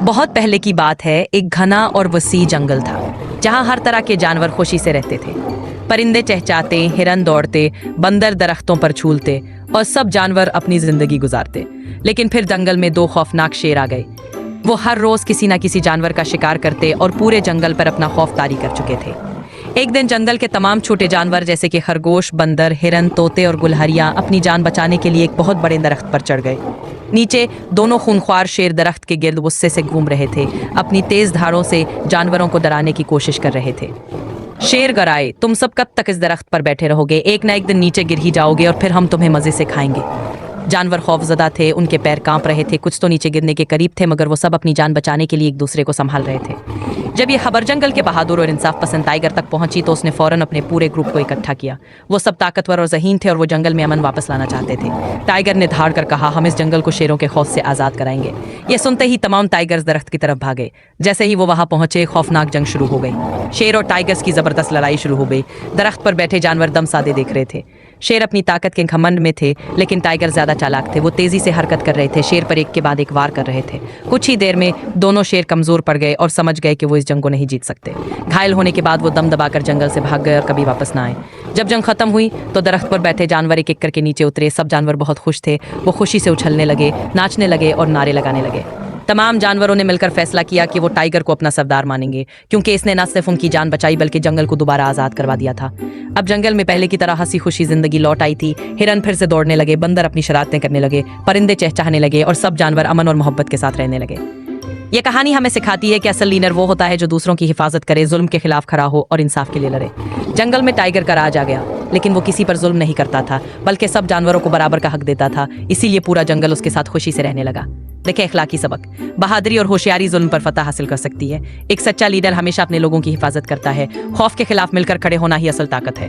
بہت پہلے کی بات ہے، ایک گھنا اور وسیع جنگل تھا جہاں ہر طرح کے جانور خوشی سے رہتے تھے۔ پرندے چہچاتے، ہرن دوڑتے، بندر درختوں پر جھولتے اور سب جانور اپنی زندگی گزارتے۔ لیکن پھر جنگل میں دو خوفناک شیر آ گئے۔ وہ ہر روز کسی نہ کسی جانور کا شکار کرتے اور پورے جنگل پر اپنا خوف طاری کر چکے تھے۔ ایک دن جنگل کے تمام چھوٹے جانور جیسے کہ خرگوش، بندر، ہرن، طوطے اور گلہریاں اپنی جان بچانے کے لیے ایک بہت بڑے درخت پر چڑھ گئے۔ نیچے دونوں خونخوار شیر درخت کے گرد غصے سے گھوم رہے تھے، اپنی تیز دھاروں سے جانوروں کو ڈرانے کی کوشش کر رہے تھے۔ شیر گرائے، تم سب کب تک اس درخت پر بیٹھے رہو گے؟ ایک نہ ایک دن نیچے گر ہی جاؤ گے اور پھر ہم تمہیں مزے سے کھائیں گے۔ جانور خوفزدہ تھے، ان کے پیر کانپ رہے تھے، کچھ تو نیچے گرنے کے قریب تھے مگر وہ سب اپنی جان بچانے کے لیے ایک دوسرے کو سنبھال رہے تھے۔ جب یہ خبر جنگل کے بہادر اور انصاف پسند ٹائیگر تک پہنچی تو اس نے فوراً اپنے پورے گروپ کو اکٹھا کیا۔ وہ سب طاقتور اور ذہین تھے اور وہ جنگل میں امن واپس لانا چاہتے تھے۔ ٹائیگر نے دھاڑ کر کہا، ہم اس جنگل کو شیروں کے خوف سے آزاد کرائیں گے۔ یہ سنتے ہی تمام ٹائیگرز درخت کی طرف بھاگے۔ جیسے ہی وہ وہاں پہنچے، خوفناک جنگ شروع ہو گئی۔ شیر اور ٹائیگرز کی زبردست لڑائی شروع ہو گئی۔ درخت پر بیٹھے جانور دم سادے دیکھ رہے تھے۔ شیر اپنی طاقت کے گھمنڈ میں تھے لیکن ٹائیگر زیادہ چالاک تھے۔ وہ تیزی سے حرکت کر رہے تھے، شیر پر ایک کے بعد ایک وار کر رہے تھے۔ کچھ ہی دیر میں دونوں شیر کمزور پڑ گئے اور سمجھ گئے کہ وہ اس جنگ کو نہیں جیت سکتے۔ گھائل ہونے کے بعد وہ دم دبا کر جنگل سے بھاگ گئے اور کبھی واپس نہ آئے۔ جب جنگ ختم ہوئی تو درخت پر بیٹھے جانور ایک ایک کر کے نیچے اترے۔ سب جانور بہت خوش تھے، وہ خوشی سے اچھلنے لگے، ناچنے لگے اور نعرے لگانے لگے۔ تمام جانوروں نے مل کر فیصلہ کیا کہ وہ ٹائیگر کو اپنا سردار مانیں گے کیونکہ اس نے نہ صرف ان کی جان بچائی بلکہ جنگل کو دوبارہ آزاد کروا دیا تھا۔ اب جنگل میں پہلے کی طرح ہنسی خوشی زندگی لوٹ آئی تھی۔ ہرن پھر سے دوڑنے لگے، بندر اپنی شرارتیں کرنے لگے، پرندے چہچہانے لگے اور سب جانور امن اور محبت کے ساتھ رہنے لگے۔ یہ کہانی ہمیں سکھاتی ہے کہ اصل لیڈر وہ ہوتا ہے جو دوسروں کی حفاظت کرے، ظلم کے خلاف کھڑا ہو اور انصاف کے لیے لڑے۔ جنگل میں ٹائیگر کا راج آ گیا لیکن وہ کسی پر ظلم نہیں کرتا تھا بلکہ سب جانوروں کو برابر کا حق دیتا تھا، اسی لیے پورا جنگل اس کے ساتھ خوشی سے رہنے لگا۔ دیکھیں اخلاقی سبق، بہادری اور ہوشیاری ظلم پر فتح حاصل کر سکتی ہے۔ ایک سچا لیڈر ہمیشہ اپنے لوگوں کی حفاظت کرتا ہے، خوف کے خلاف مل کر کھڑے ہونا ہی اصل طاقت ہے۔